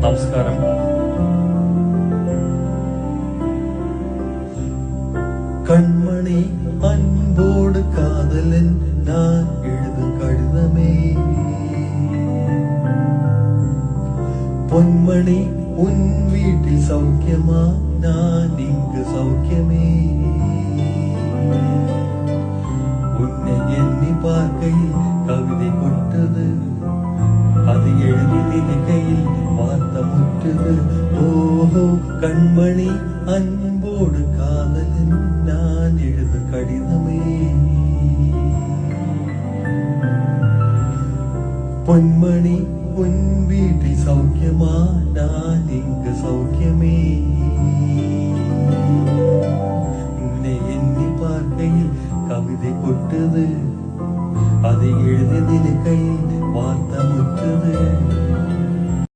നമസ്കാരം. கண்மணி அன்போடு காதலன் நான் எழுதும் கடிதமே, பொன்மணி உன் வீட்டில் சௌக்கியமா, நான் இங்கு சௌக்கியமே. உன்னை எண்ணி பார்க்கையில் கவிதை கொட்டது, அது எழுதி நினைக்கையில் வார்த்தை முற்றுது. ஓஹோ கண்மணி அன்போடு காதலன் நான் எழுது கடிதமே, பொன்மணி உன் வீட்டில் சௌக்கியமா, நான் இங்கு சௌக்கியமே. உன்னை எண்ணி பார்க்கையில் கவிதை கொட்டது, அதை எழுதி நினைக்கையில் வார்த்தை முற்றுது.